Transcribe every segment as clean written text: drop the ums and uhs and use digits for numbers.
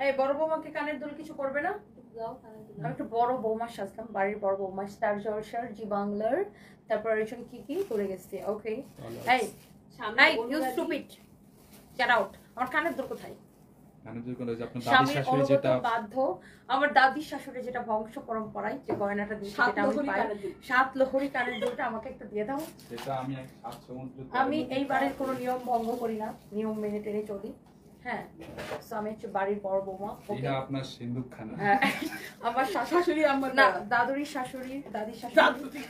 এই বড় বৌমাকে কানের দুল কিছু করবে না? আমি একটু বড় বৌমা সাজলাম, বাড়ির বড় বৌমা, স্টার জলসার, জি বাংলার, তারপর এসব কি কি করে গেছি। ওকে এই ইউ স্টুপিড, গেট আউট। আমার কানের দুল কোথায়? বাধ্য আমার দাদি শাশুড়ি যেটা বংশ পরম্পরায় যে গয়নাটা দিয়েছে, সাত লহরি কানের দুলটা আমাকে একটু দিয়ে দাও। আমি এই বাড়ির কোনো নিয়ম ভঙ্গ করি না, নিয়ম মেনে টেনে চলি। হ্যাঁ, আমি হচ্ছে বাড়ির বড় বৌমা। আপনার সিন্ধুক খানা। আমার শাশুড়ি, আমার না দাদুরি শাশুড়ি, দাদি শাশুড়ি,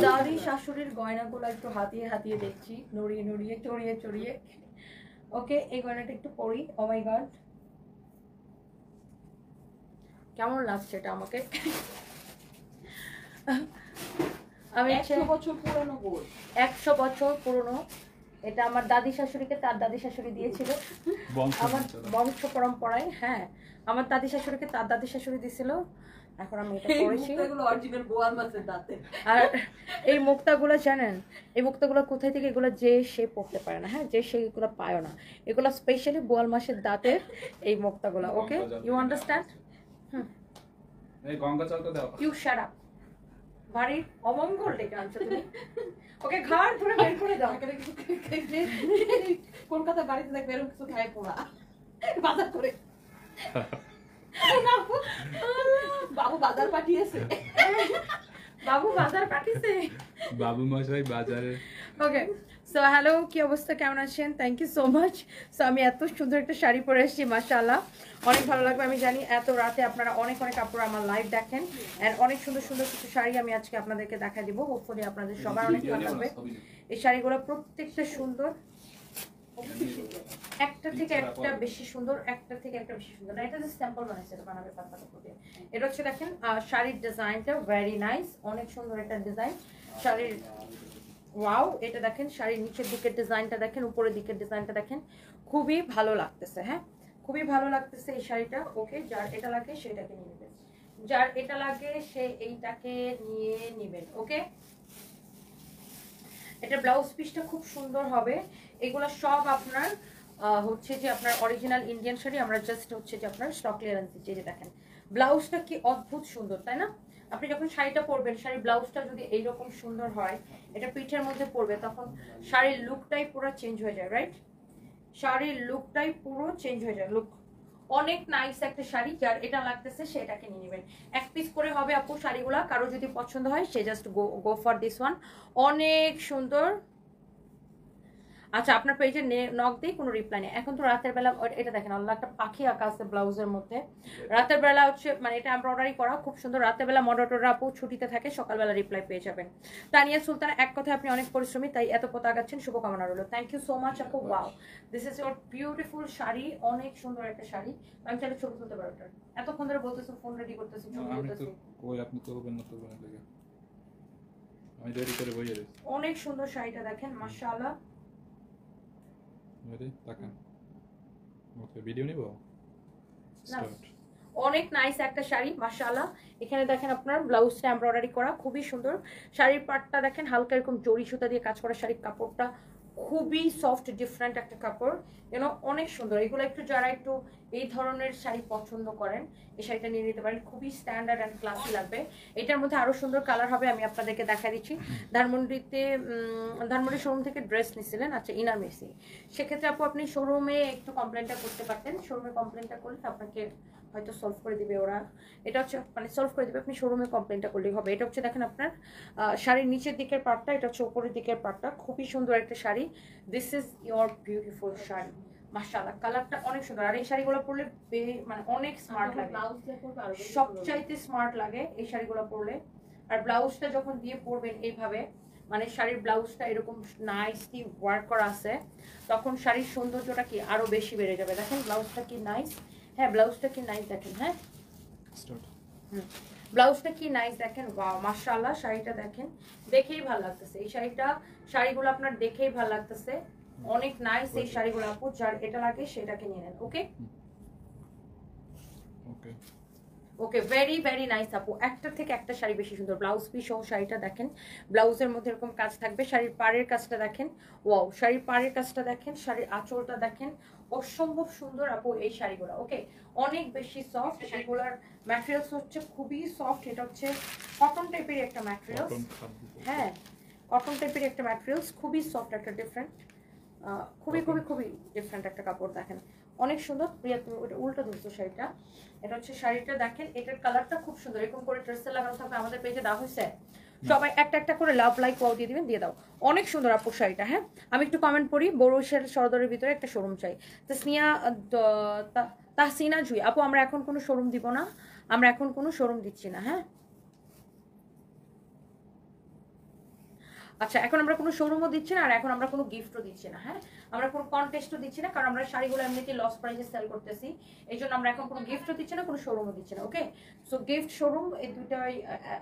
দাদি শাশুড়ির গয়নাগুলো একটু হাতিয়ে হাতিয়ে দেখছি, নড়িয়ে নড়িয়ে, চড়িয়ে চড়িয়ে। ওকে, এই গয়নাটা একটু পরি। ও মাই গড, কেমন লাগছে এটা আমাকে? আমি 100 বছর পুরনো গোল, 100 বছর পুরনো। এটা আমার দাদি শাশুড়িকে তার দাদি শাশুড়ি দিয়েছিল, আমার বংশ পরম্পরায়। হ্যাঁ, আমার দাদি শাশুড়িকে তার দাদি শাশুড়ি দিছিল, এখন আমি এটা পরেছি। এগুলো অরিজিনাল বোয়াল মাছের দাঁতে। আর এই মুক্তাগুলো জানেন, এই মুক্তাগুলো কোথায় থেকে? এগুলো যে সে পড়তে পারে না, হ্যাঁ, যে সেগুলো পায় না, এগুলো স্পেশালি বোয়াল মাছের দাঁতের এই মুক্তাগুলো। ওকে, ইউ আন্ডারস্ট্যান্ড? এই গঙ্গা জল তো দাও। ইউ শাট আপ, বাড়ির অমঙ্গল ডেকে আনছো তুমি। ওকে, ঘর ধরে বের করে দাও। কলকাতা বাড়িতে দেখবে এরকম কিছু খায় পোড়া বাজার করে। বাবু বাজার পাঠিয়েছে, বাবু বাজার পাঠিয়েছে, বাবু মশাই বাজারে। ওকে, সো হ্যালো, কি অবস্থা, কেমন আছেন? Thank you so much. So আমি এত সুন্দর একটা শাড়ি পরে এসেছি, মাশাআল্লাহ, অনেক ভালো লাগবে। আমি জানি এত রাতে আপনারা অনেক অনেক কাপড় আমার লাইভ দেখেন, এন্ড অনেক সুন্দর সুন্দর কিছু শাড়ি আমি আজকে আপনাদেরকে দেখা দিব। হোপফুলি আপনাদের সবার অনেক ভালো লাগবে। এই শাড়িগুলো প্রত্যেকটা সুন্দর, একটা থেকে একটা বেশি সুন্দর, একটা থেকে একটা বেশি সুন্দর। এটা যে স্যাম্পল বানাইছে, এটা বানাবে পাতা করে। এটা হচ্ছে দেখেন শাড়ির ডিজাইনটা ভেরি নাইস, অনেক সুন্দর একটা ডিজাইন শাড়ির। ওয়াও, এটা দেখেন শাড়ির নিচের দিকের ডিজাইনটা দেখেন, উপরের দিকের ডিজাইনটা দেখেন, খুবই ভালো লাগতেছে। হ্যাঁ, খুবই ভালো লাগতেছে এই শাড়িটা। ওকে, যার এটা লাগে সেটাকে নিয়ে নেবেন, যার এটা লাগে সে এইটাকে নিয়ে নেবেন। ওকে, এটা ব্লাউজ পিসটা খুব সুন্দর হবে। এগুলা সব আপনার হচ্ছে যে আপনার অরিজিনাল ইন্ডিয়ান শাড়ি, আমরা জাস্ট হচ্ছে যে আপনার স্টক ক্লিয়ারেন্স দিচ্ছি। যে দেখেন ব্লাউজটা কি অদ্ভুত সুন্দর, তাই না? আপনি যখন শাড়িটা পরবেন, শাড়ির ব্লাউজটা যদি এইরকম সুন্দর হয়, এটা পিঠের মধ্যে পরবে, তখন শাড়ির লুকটাই পুরো চেঞ্জ হয়ে যায়, রাইট? শাড়ির লুকটাই পুরো চেঞ্জ হয়ে যায়। লুক অনেক নাইস একটা শাড়ি, যার এটা লাগতেছে সেটাকে নিয়ে নেবেন। এক পিস করে হবে আপু শাড়িগুলা, কারো যদি পছন্দ হয় সে just go for this one, অনেক সুন্দর। আচ্ছা, আপনার পেজে নক দিয়ে কোনো রিপ্লাই নেই এখন তো রাতের বেলা। এটা দেখেন আল্লাহ, একটা পাখি আঁকা আছে ব্লাউজের মধ্যে। রাতের বেলা হচ্ছে মানে এটা এমব্রয়ডারি করা, খুব সুন্দর। রাতের বেলা মডারেটররা আপু ছুটিতে থাকে, সকালবেলা রিপ্লাই পেয়ে যাবেন। তানিয়া সুলতানা, এক কথায় আপনি অনেক পরিশ্রমী, তাই এত পথ আগাচ্ছেন, শুভকামনা রইল। থ্যাংক ইউ সো মাচ আপু। Wow, this is your beautiful sari, অনেক সুন্দর একটা শাড়ি। আমি চাইলে ছবি তুলতে পারবো। এতক্ষণ ধরে বলতেছো ফোন রেডি করতেছি, ছবি তুলতেছি। কই আপনি তো বলবেন না, তো বলেন লাগে আমি রেডি করে বইয়ে দিই। অনেক সুন্দর শাড়িটা দেখেন, মাশাআল্লাহ। তাকান, ওকে, ভিডিও নিব। স্টার্ট। অনেক নাইস একটা শাড়ি, মাশাআল্লাহ। এখানে দেখেন আপনার ব্লাউজটা এমব্রয়ডারি করা, খুবই সুন্দর। শাড়ির পাটটা দেখেন হালকা এরকম জরি সুতা দিয়ে কাজ করা। শাড়ির কাপড়টা খুবই সফট, ডিফারেন্ট একটা কাপড়, অনেক সুন্দর। এগুলো একটু যারা একটু এই ধরনের শাড়ি পছন্দ করেন, এই শাড়িটা নিয়ে নিতে পারেন, খুবই স্ট্যান্ডার্ড অ্যান্ড ক্লাসি লাগবে। এটার মধ্যে আরো সুন্দর কালার হবে, আমি আপনাদেরকে দেখা দিচ্ছি। ধানমন্ডি শোরুম থেকে ড্রেস নিছিলেন, আচ্ছা ইনার মেসি, সেক্ষেত্রে আপু আপনি শোরুমে একটু কমপ্লেনটা করতে পারতেন। শোরুমে কমপ্লেনটা করলে আপনাকে হয়তো সলভ করে দিবে ওরা। এটা হচ্ছে মানে সলভ করে দিবে, আপনি শোরুমে কমপ্লেনটা করলেই হবে। এটা হচ্ছে দেখেন আপনার শাড়ির নিচের দিকের পার্টটা, এটা হচ্ছে উপরের দিকের পার্টটা, খুবই সুন্দর একটা sari. This is your beautiful sari, মাশাআল্লাহ। কালারটা অনেক সুন্দর, আর এই শাড়িগুলো পরলে মানে অনেক স্মার্ট লাগে, সবচাইতে স্মার্ট লাগে এই শাড়িগুলো পরলে। আর ব্লাউজটা যখন দিয়ে পরবেন এইভাবে, মানে শাড়ির ব্লাউজটা এরকম নাইসলি ওয়ার্ক করা আছে, তখন শাড়ির সৌন্দর্যটা কি আরো বেশি বেড়ে যাবে। দেখেন ব্লাউজটা কি নাইস, হ্যাঁ ব্লাউজটা কি নাইস দেখেন। হ্যাঁ, ব্লাউজটা কি নাইস দেখেন, ওয়াও মাশাআল্লাহ। শাড়িটা দেখেন, দেখেই ভালো লাগতেছে এই শাড়িটা। শাড়িগুলো আপনার দেখেই ভালো লাগতেছে, অনেক নাইস এই শাড়িগুলো আপু। যার এটা লাগে সেটাকে নিয়ে নেন। ওকে, ওকে, ওকে, ভেরি ভেরি নাইস আপু, একটা থেকে একটা শাড়ি বেশি সুন্দর। ব্লাউজ পিস সহ শাড়িটা দেখেন, ব্লাউজের মধ্যে এরকম কাজ থাকবে, শাড়ির পাড়ের কাজটা দেখেন, ওয়াও শাড়ির পাড়ের কাজটা দেখেন, শাড়ির আঁচলটা দেখেন, অসম্ভব সুন্দর আপু এই শাড়িগুলো। ওকে, অনেক বেশি সফট, এগুলার ম্যাটেরিয়ালস হচ্ছে খুবই সফট, এটা হচ্ছে কটন টাইপের একটা ম্যাটেরিয়ালস। হ্যাঁ, কটন টাইপের একটা ম্যাটেরিয়ালস, খুবই সফট, একটা ডিফারেন্ট, খুবই খুবই খুবই ডিফারেন্ট একটা কাপড় দেখেন, অনেক সুন্দর। প্রিয়া তুমি ওটা উল্টো ধরছো শাড়িটা, এটা হচ্ছে শাড়িটা দেখেন, এটার কালারটা খুব সুন্দর, এরকম করে ট্রেসে লাগানো থাকবে, আমাদের পেজে দেওয়া হয়েছে, সবাই একটা একটা করে লাভ লাইক ওয়াও দিয়ে দিবেন, দিয়ে দাও। অনেক সুন্দর আপুর শাড়িটা। হ্যাঁ, আমি একটু কমেন্ট পড়ি, বড়শার সরদরের ভিতরে একটা শোরুম চাই। তাহসিনা জুই আপু, আমরা এখন কোনো শোরুম দিব না, আমরা এখন কোনো শোরুম দিচ্ছি না। হ্যাঁ, আচ্ছা, এখন আমরা কোনো শোরুমও দিচ্ছি না, আর এখন আমরা কোনো গিফটও দিচ্ছি না। হ্যাঁ, আমরা কোনো কন্টেস্টও দিচ্ছি না, কারণ আমরা শাড়িগুলো এমনিতেই লস প্রাইসে সেল করতেছি, এই জন্য আমরা এখন কোনো গিফটও দিচ্ছি না, কোনো শোরুমও দিচ্ছি না। ওকে, সো গিফট শোরুম এই দুইটাই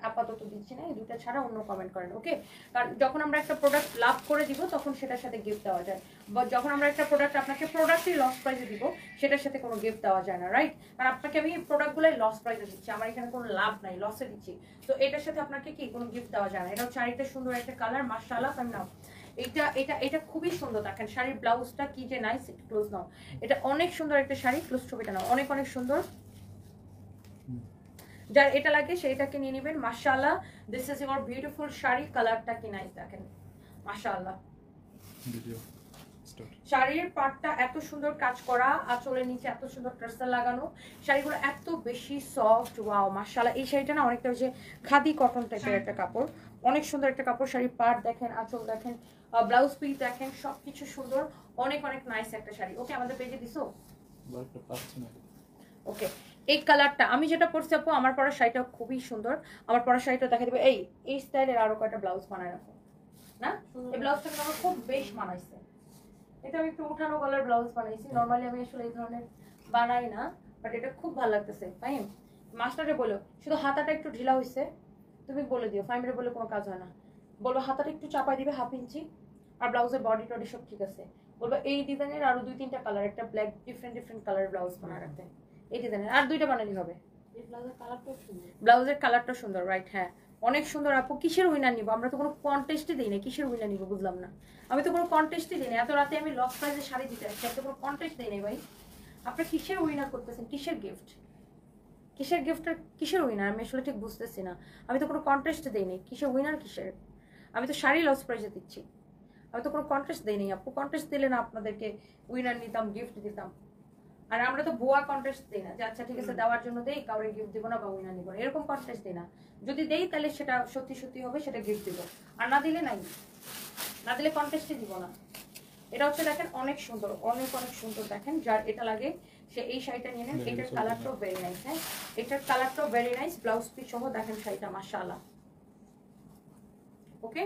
আপাতত দিচ্ছি না, এই দুইটা ছাড়া অন্য কমেন্ট করেন। ওকে, কারণ যখন আমরা একটা প্রোডাক্ট লাভ করে দিব তখন সেটার সাথে গিফট দেওয়া যায়, বা যখন আমরা একটা প্রোডাক্ট আপনাকে প্রোডাক্টই লস প্রাইসে দিব সেটার সাথে কোনো গিফট দেওয়া যায় না, রাইট? কারণ আপনাকে আমি প্রোডাক্টগুলোই লস প্রাইসে দিচ্ছি, আমার এখানে কোনো লাভ নাই, লসে দিচ্ছি, তো এটার সাথে আপনাকে কি কোনো গিফট দেওয়া যায় না। এটা হচ্ছে আরেকটা সুন্দর একটা কালার, মাশাআল্লাহ। নাও, এটা এটা এটা খুবই সুন্দর দেখেন, শাড়ির ব্লাউজটা কি যে নাইস, একটু ক্লোজ নাও, এটা অনেক সুন্দর একটা শাড়ি, ক্লোজ ছবিটা নাও, অনেক অনেক সুন্দর। যার এটা লাগে সেইটাকে নিয়ে নেবেন, মাশাআল্লাহ। This is your beautiful sari, কালারটা কি নাইস দেখেন, মাশাআল্লাহ। শাড়ির পাটটা এত সুন্দর কাজ করা, আঁচলের নিচে এত সুন্দর টার্সেল লাগানো, শাড়িগুলো এত বেশি সফট, ওয়াও মাশাআল্লাহ। এই শাড়িটা না অনেকটা যে খাদি কটন টাইপের একটা কাপড়, অনেক সুন্দর একটা কাপড়। শাড়ির পাট দেখেন, আঁচল দেখেন, ব্লাউজ পিস দেখেন, সবকিছু সুন্দর, অনেক অনেক নাইস একটা শাড়ি। ওকে, আমাদের পেজে দিছো? ওকে, এই কালারটা আমি যেটা পরছি আপু, আমার পরা শাড়িটা খুবই সুন্দর, আমার পরা শাড়িটা দেখা দেবে। এই স্টাইলের আরো কয়টা ব্লাউজ বানায় রাখো না, এই ব্লাউজটা আমার খুব বেশ মানাইছে, এটা আমি একটু উঠানো গলার ব্লাউজ বানাইছি, নরমালি আমি আসলে এই ধরনের বানাই না, বাট এটা খুব ভালো লাগতেছে। ফাইন, মাস্টারে বলো শুধু হাতাটা একটু ঢিলা হয়েছে, তুমি বলে দিও, ফাইমরে বলে কোনো কাজ হয় না, বলবো হাতাটা একটু চাপাই দিবে 1/2 ইঞ্চি, আর ব্লাউজের বডি টডি সব ঠিক আছে, বলবো এই ডিজাইনের আরো 2-3টা কালার, একটা black different different colour blouse বানা রাখতে, এই ডিজাইনের আর 2টা বানালেই হবে। ব্লাউজের কালারটা সুন্দর, রাইট? হ্যাঁ, অনেক সুন্দর আপু। কিসের উইনার নিব? আমরা তো কোনো কন্টেস্টই দিই না, কিসের উইনার নিব বুঝলাম না। আমি তো কোনো কন্টেস্টই দিই না, এত রাতে আমি লস প্রাইজে শাড়ি দিতে আসছি, আমি তো কোনো কন্টেস্ট দিই নাই ভাই। আপনারা কিসের উইনার করতেছেন? কিসের গিফট? কিসের গিফট আর কিসের উইনার আমি আসলে ঠিক বুঝতেছি না। আমি তো কোনো কন্টেস্ট দিই নাই, কিসের উইনার কিসের? আমি তো শাড়ি লস প্রাইজে দিচ্ছি, আমি তো কোনো কন্টেস্ট দিই নাই আপু। কন্টেস্ট দিলে না আপনাদেরকে উইনার নিতাম, গিফট দিতাম। আর আমরা তো ভুয়া কন্টেস্ট দিই না যে আচ্ছা ঠিক আছে দেওয়ার জন্য দেই, কাউরে গিফট দিব না বা উইনার নিব না, এরকম কন্টেস্ট দিই না। যদি দেই তাহলে সেটা সত্যি সত্যি হবে, সেটা গিফট দিব, আর না দিলে নাই, না দিলে কন্টেস্টই দিব না। এটা হচ্ছে দেখেন অনেক সুন্দর, অনেক অনেক সুন্দর দেখেন, যার এটা লাগে সে এই শাড়িটা নিয়ে নেন। এটার কালারটাও ভেরি নাইস। হ্যাঁ, এটার কালারটাও ভেরি নাইস, ব্লাউজ পিস সহ দেখেন শাড়িটা, মাশাআল্লাহ। ওকে,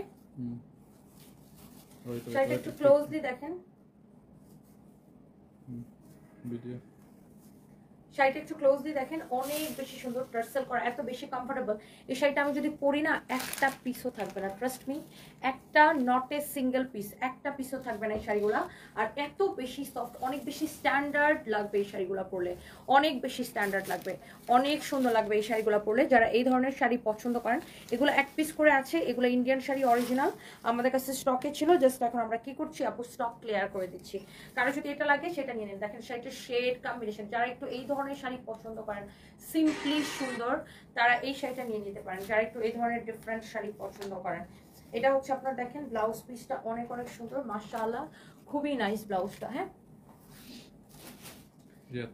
শাড়িটা একটু ক্লোজলি দেখেন, শাড়িটা একটু ক্লোজলি দেখেন, অনেক বেশি সুন্দর, টার্সেল করা, এত বেশি কমফোর্টেবল। এই শাড়িটা আমি যদি পরি না, একটা পিসও থাকবে না, ট্রাস্ট মি, একটা নট এ সিঙ্গেল পিস, একটা পিসও থাকবে না এই শাড়িগুলা। আর এত বেশি সফট, অনেক বেশি স্ট্যান্ডার্ড লাগবে এই শাড়িগুলো পরলে, অনেক বেশি স্ট্যান্ডার্ড লাগবে, অনেক সুন্দর লাগবে এই শাড়িগুলো পরলে। যারা এই ধরনের শাড়ি পছন্দ করেন, এগুলো এক পিস করে আছে, এগুলো ইন্ডিয়ান শাড়ি অরিজিনাল, আমাদের কাছে স্টকে ছিল, জাস্ট এখন আমরা কি করছি আপু, স্টক ক্লিয়ার করে দিচ্ছি। কারো যদি এটা লাগে সেটা নিয়ে নেন। দেখেন শাড়িটার শেড কম্বিনেশন, যারা একটু এই ধরনের শাড়ি পছন্দ করেন, সিম্পলি সুন্দর, তারা এই শাড়িটা নিয়ে নিতে পারেন। যারা একটু এই ধরনের ডিফারেন্ট শাড়ি পছন্দ করেন, এটা হচ্ছে আপনার দেখেন ব্লাউজ পিসটা অনেক অনেক সুন্দর, মাশাআল্লাহ, খুবই নাইস ব্লাউজটা। হ্যাঁ,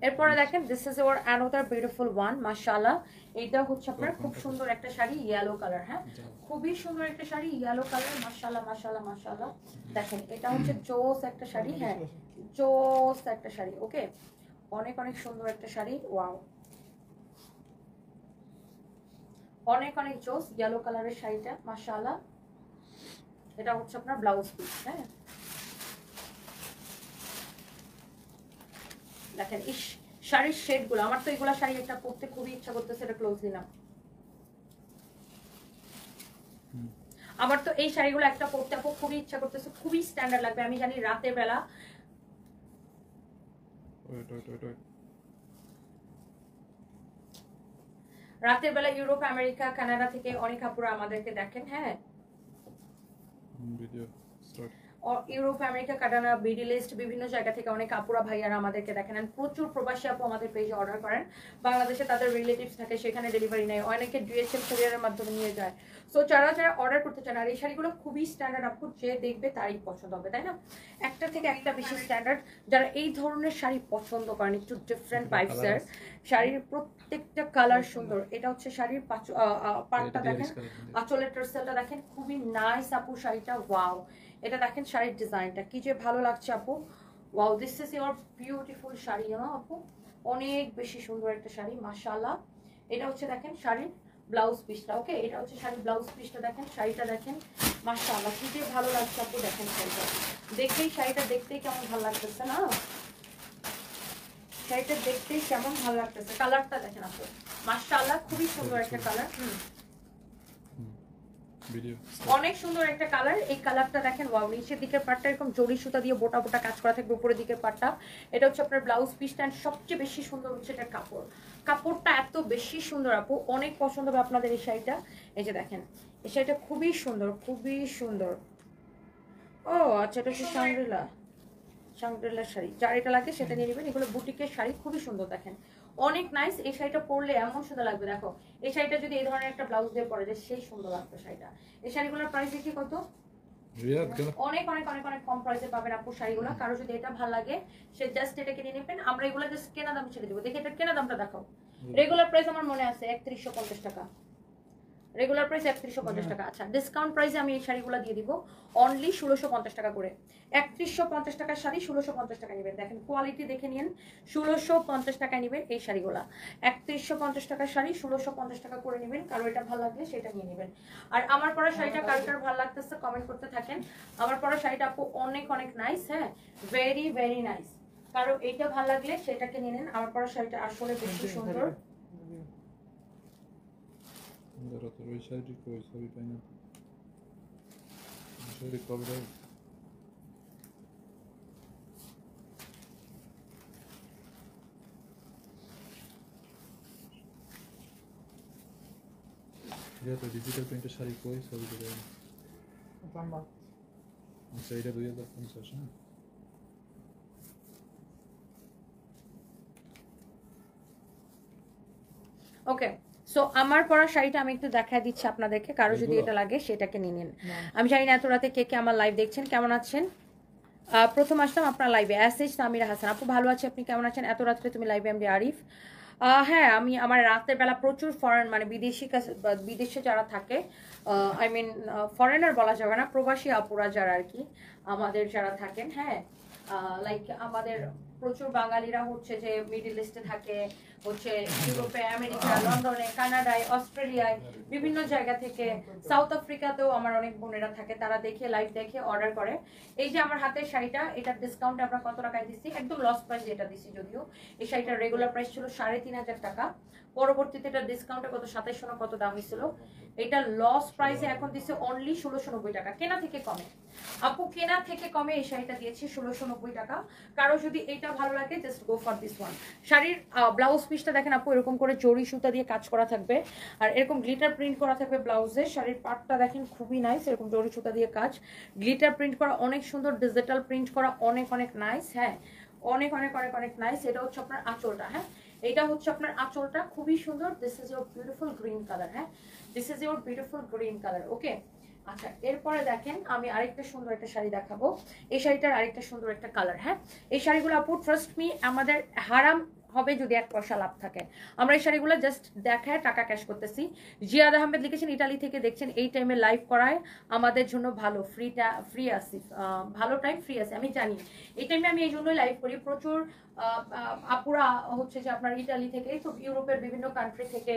এরপরে দেখেন this is your another beautiful one, মাশাআল্লাহ। এটা হচ্ছে আপনার খুব সুন্দর একটা শাড়ি, ইয়েলো কালার। হ্যাঁ, খুবই সুন্দর একটা শাড়ি, ইয়েলো কালার, মাশাআল্লাহ মাশাআল্লাহ মাশাআল্লাহ। দেখেন এটা হচ্ছে জোস একটা শাড়ি, হ্যাঁ জোস একটা শাড়ি। ওকে, অনেক অনেক সুন্দর একটা শাড়ি, ওয়াও, অনেক অনেক জোস ইয়েলো কালারের শাড়িটা, মাশাআল্লাহ। এটা হচ্ছে আপনার ব্লাউজ পিস। হ্যাঁ, দেখেন ইস শাড়ির শেড গুলো, আমার তো এগুলা শাড়ি একটা পরতে খুবই ইচ্ছা করতেছে, এটা ক্লোজ দিলাম। আমার তো এই শাড়িগুলো একটা পরতে আপু খুবই ইচ্ছা করতেছে, খুবই স্ট্যান্ডার্ড লাগবে। আমি জানি রাতের বেলা রাতের বেলা ইউরোপ, আমেরিকা, কানাডা থেকে অনেক আপুরা আমাদেরকে দেখেন। হ্যাঁ, video start. Europe, America, Canada, middle east বিভিন্ন জায়গা থেকে অনেক আপুরা ভাইয়ারা আমাদেরকে দেখেন। প্রচুর প্রবাসী আপু আমাদের পেজে অর্ডার করেন। বাংলাদেশে তাদের রিলেটিভস থাকে, সেখানে ডেলিভারি নেয়, অনেকে ডিএচএল কুরিয়ারের মাধ্যমে নিয়ে যায়। সো যারা যারা অর্ডার করতে চান, আর এই শাড়িগুলো খুবই স্ট্যান্ডার্ড আপু, যে দেখবে তারই পছন্দ হবে, তাই না? একটা থেকে একটা বেশি স্ট্যান্ডার্ড। যারা এই ধরনের শাড়ি পছন্দ করেন, একটু ডিফারেন্ট ভাইবসের শাড়ির, প্রত্যেকটা কালার সুন্দর। এটা হচ্ছে শাড়ির পাটটা দেখেন, আঁচলের টার্সেলটা দেখেন, খুবই নাইস আপু শাড়িটা। ওয়াও, এটা দেখেন শাড়ির ডিজাইনটা কি যে ভালো লাগছে আপু। Wow, this is your beautiful sari না আপু, অনেক বেশি সুন্দর একটা শাড়ি মাশাআল্লাহ। এটা হচ্ছে দেখেন শাড়ির ব্লাউজ পিসটা। ওকে, এটা হচ্ছে শাড়ির ব্লাউজ পিসটা, দেখেন শাড়িটা দেখেন মাশাআল্লাহ কি যে ভালো লাগছে আপু। দেখেন শাড়িটা দেখতেই, শাড়িটা দেখতেই কেমন ভালো লাগতেছে না, শাড়িটা দেখতেই কেমন ভালো লাগতেছে। কালারটা দেখেন আপু মাশাআল্লাহ, খুবই সুন্দর একটা কালার। ভিডিও অনেক সুন্দর একটা কালার। এই কালারটা দেখেন, ওয়াও, নিচের দিকের পাটটা এরকম জরি সুতা দিয়ে বোটা বোটা কাজ করা থাকবে, উপরের দিকের পাটটা। এটা হচ্ছে আপনার ব্লাউজ পিসটা। এন্ড সবচেয়ে বেশি সুন্দর হচ্ছে এটা কাপড়, কাপড়টা এত বেশি সুন্দর আপু, অনেক পছন্দ হবে আপনাদের এই শাড়িটা। এই যে দেখেন, এই শাড়িটা খুবই সুন্দর, খুবই সুন্দর। ও আচ্ছা, এটা হচ্ছে শাংরিলা, শাংরিলার শাড়ি। যার এটা লাগে সেটা নিয়ে নেবেন। এগুলো বুটিকের শাড়ি, খুবই সুন্দর দেখেন, অনেক নাইস। এই শাড়িটা পরলে এমন সুন্দর লাগবে, দেখো এই শাড়িটা যদি এই ধরনের একটা ব্লাউজ দিয়ে পরে যায় সেই সুন্দর লাগবে শাড়িটা। এই শাড়িগুলোর প্রাইস দেখি কত, অনেক অনেক অনেক অনেক কম প্রাইসে পাবেন আপু শাড়িগুলো। কারো যদি এটা ভালো লাগে সে জাস্ট এটা কিনে নেবেন। আমরা এগুলো জাস্ট কেনা দাম ছেড়ে দেবো। দেখি এটা কেনা দামটা দেখাও। রেগুলার প্রাইস আমার মনে আছে 3150 টাকা, রেগুলার প্রাইস 3150 টাকা। আচ্ছা, ডিসকাউন্ট প্রাইসে আমি এই শাড়িগুলো দিয়ে দিব অনলি 1650 টাকা করে। 3150 টাকার শাড়ি 1650 টাকা নেবেন। দেখেন কোয়ালিটি দেখে নিন, 1650 টাকায় নেবেন এই শাড়িগুলো। 3150 টাকার শাড়ি 1650 টাকা করে নেবেন। কারো এটা ভালো লাগলে সেটা নিয়ে নেবেন। আর আমার পরা শাড়িটা কার ভালো লাগতেছে কমেন্ট করতে থাকেন। আমার পরা শাড়িটা আপু অনেক অনেক নাইস। হ্যাঁ, ভেরি ভেরি নাইস। কারো এইটা ভালো লাগলে সেটাকে নিয়ে নেন। আমার পরা শাড়িটা আসলে বেশি সুন্দর। ওই শাড়িটি কই, ছবি পাই না, শাড়ি কবে দেয়? তো ডিজিটাল প্রিন্টের শাড়ি কই, ছবি তো দেয়। আচ্ছা, এটা 2050 না? ওকে, সো আমার পরা শাড়িটা আমি একটু দেখায় দিচ্ছি আপনাদেরকে। কারো যদি এটা লাগে সেটাকে নিয়ে নিন। আমি জানি না এত রাতে কে কে আমার লাইভ দেখছেন, কেমন আছেন? প্রথম আসলাম আপনার লাইভে। এসএইচ সামিরা হাসান আপু, ভালো আছি, আপনি কেমন আছেন? এত রাত্রে তুমি লাইভে। এমডি আরিফ, হ্যাঁ, আমি আমার রাতের বেলা প্রচুর ফরেন মানে বিদেশে যারা থাকে, আই মিন ফরেনার বলা যাবে না, প্রবাসী আপুরা যারা আর কি আমাদের যারা থাকেন, হ্যাঁ, লাইক আমাদের প্রচুর বাঙালিরা হচ্ছে যে মিডল ইস্টে থাকে, হচ্ছে ইউরোপে, আমেরিকা, লন্ডনে, কানাডায়, অস্ট্রেলিয়ায়, বিভিন্ন জায়গা থেকে, সাউথ আফ্রিকাতেও আমার অনেক বোনেরা থাকে। তারা দেখে লাইভ দেখে অর্ডার করে। এই যে আমার হাতের শাড়িটা, এটা ডিসকাউন্ট আমরা কত টাকায় দিচ্ছি, একদম লস প্রাইস যেটা দিচ্ছি। যদিও এই শাড়িটার রেগুলার প্রাইস ছিল 3500 টাকা, পরবর্তীতে এটা ডিসকাউন্টে কত 2700 না কত দাম হয়েছিল। এটা লস প্রাইসে এখন দিচ্ছে অনলি 1690 টাকা, কেনা থেকে কমে আপু, কেনা থেকে কমে এই শাড়িটা দিয়েছি 1690 টাকা। কারো যদি এটা ভালো লাগে just go for this one. শাড়ির ব্লাউজ পিসটা দেখেন আপু, এরকম করে জরি সুতা দিয়ে কাজ করা থাকবে, আর এরকম গ্লিটার প্রিন্ট করা থাকবে ব্লাউজে। শাড়ির পাটটা দেখেন খুবই নাইস, এরকম জরি সুতা দিয়ে কাজ, গ্লিটার প্রিন্ট করা অনেক সুন্দর, ডিজিটাল প্রিন্ট করা অনেক অনেক নাইস। হ্যাঁ, অনেক অনেক অনেক অনেক নাইস। এটা হচ্ছে আপনার আঁচলটা। হ্যাঁ, এটা হচ্ছে আপনার আঁচলটা, খুবই সুন্দর। This is your beautiful green colour. হ্যাঁ, this is your beautiful green colour. Okay, আচ্ছা, এরপরে দেখেন আমি আরেকটা সুন্দর একটা শাড়ি দেখাবো। এই শাড়িটার আরেকটা সুন্দর একটা কালার। হ্যাঁ, এই শাড়িগুলো আপু ট্রাস্ট মি আমাদের হারাম হবে যদি 1 পয়সা লাভ থাকে। আমরা এই শাড়িগুলো জাস্ট দেখায় টাকা ক্যাশ করতেছি। জিয়াদ আহমেদ লিখেছেন ইটালি থেকে দেখছেন, এই টাইমে লাইভ করায় আমাদের জন্য ভালো, ফ্রি আসি, ভালো টাইম ফ্রি আছে। আমি জানি এই টাইমে আমি এই জন্যই লাইভ করি। প্রচুর আপুরা হচ্ছে যে আপনার ইটালি থেকে, তো ইউরোপের বিভিন্ন কান্ট্রি থেকে,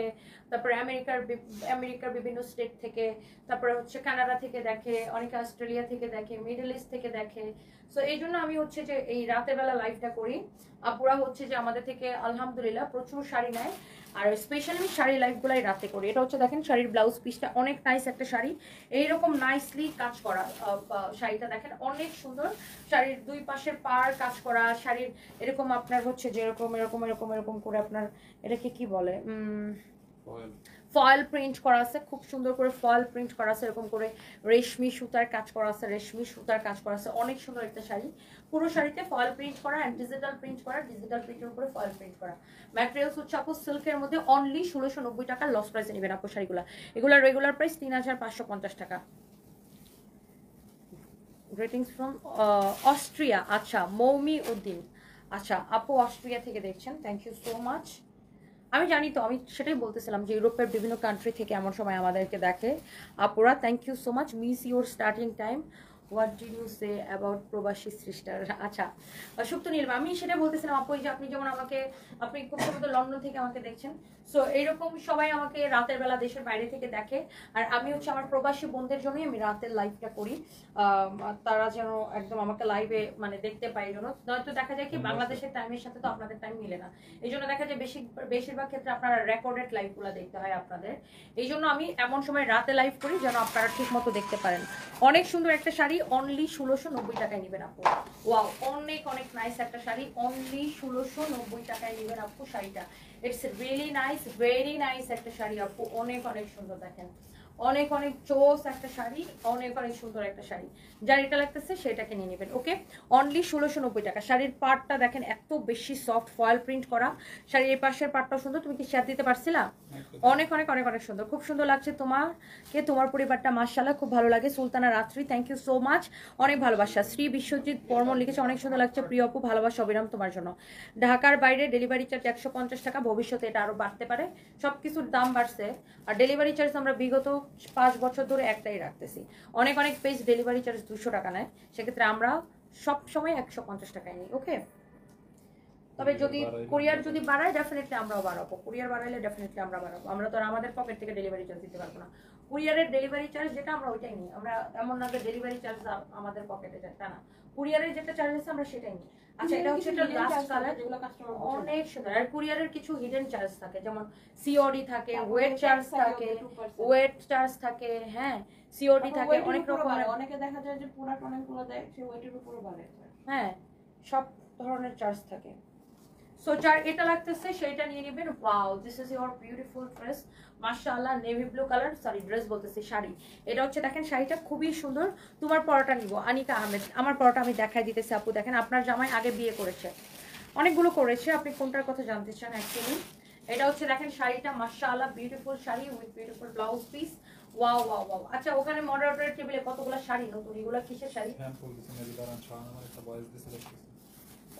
তারপরে আমেরিকার বিভিন্ন স্টেট থেকে, তারপরে হচ্ছে কানাডা থেকে দেখে, অনেকে অস্ট্রেলিয়া থেকে দেখে, মিডল ইস্ট থেকে দেখে। সো এই জন্য আমি হচ্ছে যে এই রাতের বেলা লাইভটা করি। আপুরা হচ্ছে যে আমাদের থেকে আলহামদুলিল্লাহ প্রচুর শাড়ি নেয়, আর স্পেশালি শাড়ি লাইভগুলাই রাতে করি। এটা হচ্ছে দেখেন শাড়ির ব্লাউজ পিসটা অনেক নাইস একটা শাড়ি, এইরকম নাইসলি কাজ করা শাড়িটা দেখেন অনেক সুন্দর। শাড়ির দুই পাশের পাড় কাজ করা, শাড়ির এরকম আপনার হচ্ছে যেরকম এরকম এরকম এরকম করে আপনার, এটাকে কি বলে, ফয়েল প্রিন্ট করা আছে, খুব সুন্দর করে ফয়েল প্রিন্ট করা আছে, এরকম করে রেশমি সুতার কাজ করা আছে, রেশমি সুতার কাজ করা আছে, অনেক সুন্দর একটা শাড়ি। পুরো শাড়িতে ফয়েল প্রিন্ট করা অ্যান্ড ডিজিটাল প্রিন্ট করা, ডিজিটাল প্রিন্টের উপরে ফয়েল প্রিন্ট করা। ম্যাটেরিয়ালস হচ্ছে আপু সিল্কের মধ্যে অনলি 1690 টাকা লস প্রাইসে নেবেন আপু শাড়িগুলো। এগুলোর রেগুলার প্রাইস 3550 টাকা। গ্রিটিংস ফ্রম অস্ট্রিয়া, আচ্ছা মৌমি উদ্দিন, আচ্ছা আপু অস্ট্রিয়া থেকে দেখছেন, থ্যাংক ইউ সো মাচ। আমি জানি তো, আমি সেটাই বলতেছিলাম যে ইউরোপের বিভিন্ন কান্ট্রি থেকে এমন সময় আমাদেরকে দেখে আপুরা, thank you so much. Miss your starting time, what did you say about প্রবাসী সিস্টার। আচ্ছা সুপ্ত নীলবা, আমি সেটা বলতেছিলাম আপু, যে আপনি যেমন আমাকে, আপনি খুব সম্ভবত লন্ডন থেকে আমাকে দেখছেন, সো এইরকম সবাই আমাকে রাতের বেলা দেশের বাইরে থেকে দেখে, আর আমি হচ্ছে আমার প্রবাসী বোনদের জন্যই আমি রাতের লাইভটা করি, তারা যেন একদম আমাকে লাইভে মানে দেখতে পাই। এই জন্য নয়তো দেখা যায় কি বাংলাদেশের টাইমের সাথে তো আপনাদের টাইম মিলে না, এই জন্য দেখা যায় বেশিরভাগ ক্ষেত্রে আপনারা রেকর্ডেড লাইভগুলো দেখতে হয় আপনাদের। এই জন্য আমি এমন সময় রাতে লাইভ করি যেন আপনারা ঠিক মতো দেখতে পারেন। অনেক সুন্দর একটা শাড়ি, অনলি 1690 টাকায় নেবেন আপু। ওয়াও, অনেক অনেক নাইস একটা শাড়ি, অনলি 1690 টাকায় নেবেন আপু শাড়িটা। It's really nice, very nice একটা শাড়ি আপু, অনেক অনেক সুন্দর। দেখেন অনেক অনেক চোস একটা শাড়ি, অনেক অনেক সুন্দর একটা শাড়ি, যার এটা লাগতেছে সেটাকে নিয়ে নেবেন। ওকে, অনলি 1690 টাকা। শাড়ির পার্টটা দেখেন এত বেশি সফট, ফয়েল প্রিন্ট করা। শাড়ির এই পাশের পার্টটাও সুন্দর, তুমি কি শেয়ার দিতে পারছিলা? অনেক অনেক অনেক অনেক সুন্দর, খুব সুন্দর লাগছে তোমাকে, তোমার পরিবারটা মাশাআল্লাহ খুব ভালো লাগে। সুলতানা রাত্রি, থ্যাংক ইউ সো মাচ, অনেক ভালোবাসা। শ্রী বিশ্বজিৎ বর্মন লিখেছে, অনেক সুন্দর লাগছে প্রিয় আপু, ভালোবাসা অবিরাম তোমার জন্য। ঢাকার বাইরে ডেলিভারি চার্জ 150 টাকা, ভবিষ্যতে এটা আরো বাড়তে পারে, সবকিছুর দাম বাড়ছে। আর ডেলিভারি চার্জ আমরা বিগত 5 বছর ধরে একটাই রাখতেছি। অনেক অনেক পেজ ডেলিভারি চার্জ 200 টাকা নেয়, সেক্ষেত্রে আমরা সব সময় 150 টাকায় নিই। ওকে, তবে যদি কুরিয়ার যদি বাড়ায় ডেফিনেটলি আমরাও বাড়াবো, কুরিয়ার বাড়াইলে ডেফিনেটলি আমরা বাড়াবো। আমরা তো আর আমাদের পকেট থেকে ডেলিভারি চার্জ দিতে পারবো না, কুরিয়ারের ডেলিভারি চার্জ যেটা আমরা ওইটাই নিই। আমরা এমন না যে ডেলিভারি চার্জ আমাদের পকেটে যায়, তা না, কুরিয়ারের যেটা চার্জ আছে আমরা সেটাই নিই। আচ্ছা, এটা হচ্ছে এটা লাস্ট কালার, অনেক সুন্দর। আর কুরিয়ারের কিছু হিডেন চার্জ থাকে, যেমন সিওডি থাকে, ওয়েট চার্জ থাকে, ওয়েট চার্জ থাকে, হ্যাঁ সিওডি থাকে, অনেক রকম। অনেকে দেখা যায় যে প্রোডাক্ট অনেকগুলো দেয়, সে ওয়েটের উপরে বাড়ে, হ্যাঁ সব ধরনের চার্জ থাকে। সো যার এটা লাগতেছে সেইটা নিয়ে নেবেন। Wow, this is your beautiful dress, মাশাআল্লাহ, navy blue colour, sorry dress বলতেছি শাড়ি। এটা হচ্ছে দেখেন শাড়িটা খুবই সুন্দর। তোমার পরোটা নিব আনিকা আহমেদ, আমার পরোটা আমি দেখাই দিতেছি আপু। দেখেন আপনার জামাই আগে বিয়ে করেছে, অনেকগুলো করেছে, আপনি কোনটার কথা জানতে চান অ্যাকচুয়ালি। এটা হচ্ছে দেখেন শাড়িটা মাশাআল্লাহ beautiful sari with beautiful blouse piece. Wow wow wow. আচ্ছা, ওখানে মডারেটরের টেবিলে কতগুলো শাড়ি নতুন, এগুলো কিসের শাড়ি?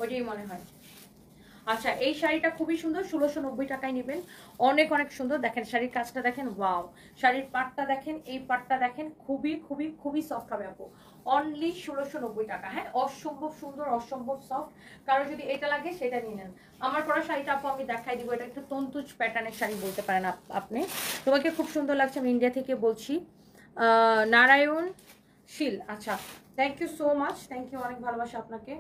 ওইটাই মনে হয়। আচ্ছা, এই শাড়িটা খুবই সুন্দর, 1690 টাকায় নেবেন, অনেক অনেক সুন্দর। দেখেন শাড়ির কাজটা দেখেন, ওয়াও, শাড়ির পাটটা দেখেন, এই পাটটা দেখেন, খুবই খুবই খুবই সফট হবে আপু, অনলি 1690 টাকা। হ্যাঁ, অসম্ভব সুন্দর, অসম্ভব সফট। কারো যদি এটা লাগে সেটা নিয়ে নেন। আমার পরা শাড়িটা আপু আমি দেখাই দিব, এটা একটু তন্তুজ প্যাটার্নের শাড়ি বলতে পারেন আপনি, তোমাকে খুব সুন্দর লাগছে। আমি ইন্ডিয়া থেকে বলছি, নারায়ণ শীল। আচ্ছা, thank you so much, thank you, অনেক ভালোবাসা আপনাকে।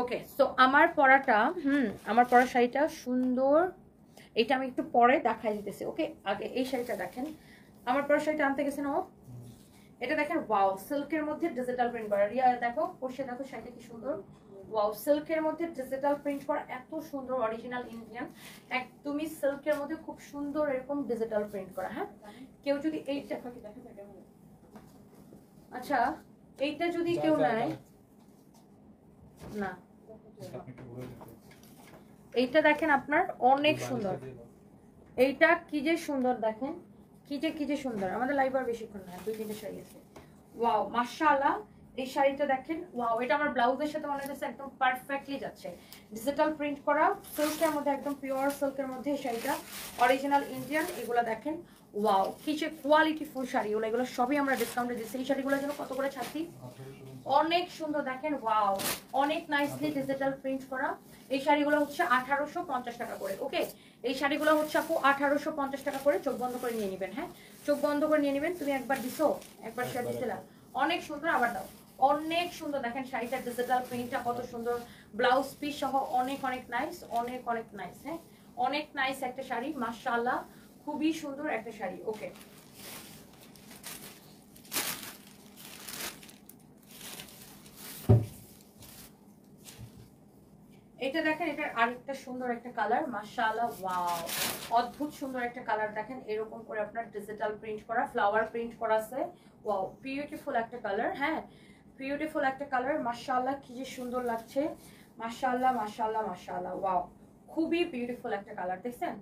ওকে, সো আমার পরাটা, আমার পরা শাড়িটা সুন্দর, এটা আমি একটু পরে দেখাই দিতেছি। ওকে, আগে এই শাড়িটা দেখেন, আমার পরা শাড়িটা আনতে গেছেন ও, এটা দেখেন, ওয়াও, সিল্কের মধ্যে ডিজিটাল প্রিন্ট করা। রিয়া দেখো, পরশে দেখো শাড়িটা কি সুন্দর, ওয়াও, সিল্কের মধ্যে ডিজিটাল প্রিন্ট করা, এত সুন্দর, অরিজিনাল ইন্ডিয়ান, একদমই সিল্কের মধ্যে খুব সুন্দর এরকম ডিজিটাল প্রিন্ট করা। হ্যাঁ, কেউ যদি এইটা, আচ্ছা এইটা যদি কেউ নেয় না, এইটা দেখেন আপনার অনেক সুন্দর, এইটা কি যে সুন্দর, দেখেন কি যে সুন্দর। আমাদের লাইভ আর বেশিক্ষণ না, 2-3টে শাড়ি আছে। ওয়াও, মাশাআল্লাহ, এই শাড়িটা দেখেন, ওয়াও, এটা আমার ব্লাউজের সাথে মনে হচ্ছে একদম পারফেক্টলি যাচ্ছে। ডিজিটাল প্রিন্ট করা, সিল্কের মধ্যে, একদম পিওর সিল্কের মধ্যে এই শাড়িটা, অরিজিনাল ইন্ডিয়ান। এগুলো দেখেন, ওয়াও, কি যে কোয়ালিটি ফুল শাড়ি, এগুলো সবই আমরা ডিসকাউন্টে দিচ্ছি। এই শাড়িগুলোর জন্য কত করে ছাড়ছি, অনেক সুন্দর, দেখেন, ওয়াও, অনেক নাইসলি ডিজিটাল প্রিন্ট করা। এই শাড়িগুলো হচ্ছে 1850 টাকা করে। ওকে, এই শাড়িগুলো হচ্ছে আপু 1850 টাকা করে। চোখ বন্ধ করে নিয়ে নেবেন, হ্যাঁ চোখ বন্ধ করে নিয়ে নেবেন। তুমি একবার দিছো, একবার শেয়ার দিছিলা, অনেক সুন্দর, আবার দাও, অনেক সুন্দর। দেখেন শাড়িটার ডিজিটাল প্রিন্টটা কত সুন্দর, ব্লাউজ পিস সহ অনেক অনেক নাইস, অনেক অনেক নাইস। হ্যাঁ, অনেক নাইস একটা শাড়ি, মাশাআল্লাহ, খুবই সুন্দর একটা শাড়ি। ওকে, এটা দেখেন, এটার আরেকটা সুন্দর একটা কালার, মাশাআল্লাহ, ওয়াও, অদ্ভুত সুন্দর একটা কালার। দেখেন এরকম করে আপনার ডিজিটাল প্রিন্ট করা, ফ্লাওয়ার প্রিন্ট করা আছে, ওয়াও, বিউটিফুল একটা কালার। হ্যাঁ, বিউটিফুল একটা কালার, মাশাআল্লাহ, কি যে সুন্দর লাগছে, মাশাআল্লাহ মাশাআল্লাহ মাশাআল্লাহ, ওয়াও, খুবই বিউটিফুল একটা কালার। দেখছেন,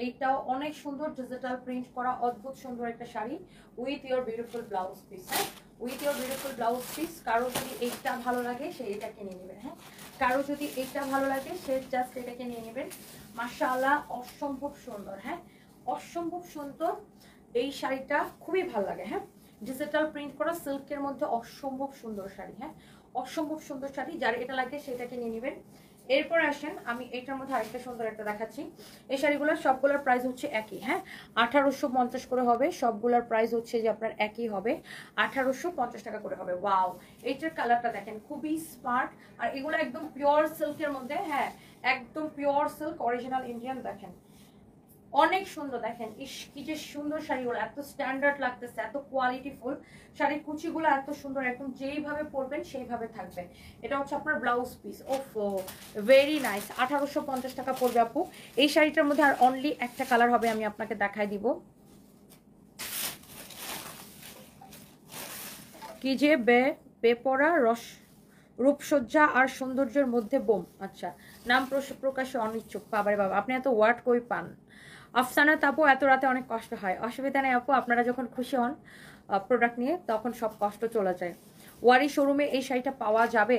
এইটাও অনেক সুন্দর ডিজিটাল প্রিন্ট করা, অদ্ভুত সুন্দর একটা sari with your beautiful blouse piece. হ্যাঁ, with your beautiful blouse piece. কারো যদি এইটা ভালো লাগে সে এটা কিনে নেবেন। হ্যাঁ, কারো যদি এইটা ভালো লাগে সে জাস্ট এটাকে নিয়ে নেবেন। মাশাআল্লাহ, অসম্ভব সুন্দর। হ্যাঁ, অসম্ভব সুন্দর এই শাড়িটা, খুবই ভালো লাগে। হ্যাঁ, ডিজিটাল প্রিন্ট করা সিল্কের মধ্যে অসম্ভব সুন্দর শাড়ি। হ্যাঁ, অসম্ভব সুন্দর শাড়ি, যার এটা লাগে সেটাকে নিয়ে নেবেন। এরপর আসেন, আমি এটার মধ্যে আরেকটা সুন্দর একটা দেখাচ্ছি। এই শাড়িগুলোর সবগুলোর প্রাইস হচ্ছে একই। হ্যাঁ, 1850 করে হবে। সবগুলোর প্রাইস হচ্ছে যে আপনার একই হবে, 1850 টাকা করে হবে। ওয়াও, এইটার কালারটা দেখেন, খুবই স্মার্ট। আর এগুলো একদম পিওর সিল্কের মধ্যে। হ্যাঁ, একদম পিওর সিল্ক, অরিজিনাল ইন্ডিয়ান। দেখেন অনেক সুন্দর। দেখেন ইস, কি যে সুন্দর শাড়িগুলো, এত স্ট্যান্ডার্ড লাগতেছে, এত কোয়ালিটিফুল। শাড়ির কুচিগুলো এত সুন্দর, একদম যেইভাবে পরবেন সেইভাবে থাকবে। এটা হচ্ছে আপনার ব্লাউজ পিস। ওফো, ভেরি নাইস। 1850 টাকা পড়বে আপু। এই শাড়িটার মধ্যে আর অনলি একটা কালার হবে, আমি আপনাকে দেখাই দিব। কি যে বেপরা রূপসজ্জা আর সৌন্দর্যের মধ্যে বোম। আচ্ছা, নাম প্রকাশে অনিচ্ছুক। বাবারে বাবা, আপনি এত ওয়ার্ড কই পান? আফসানা আপু, এত রাতে অনেক কষ্ট হয়। অসুবিধা নেই আপু, আপনারা যখন খুশি হন প্রোডাক্ট নিয়ে তখন সব কষ্ট চলে যায়। ওয়ারি শোরুমে এই শাড়িটা পাওয়া যাবে?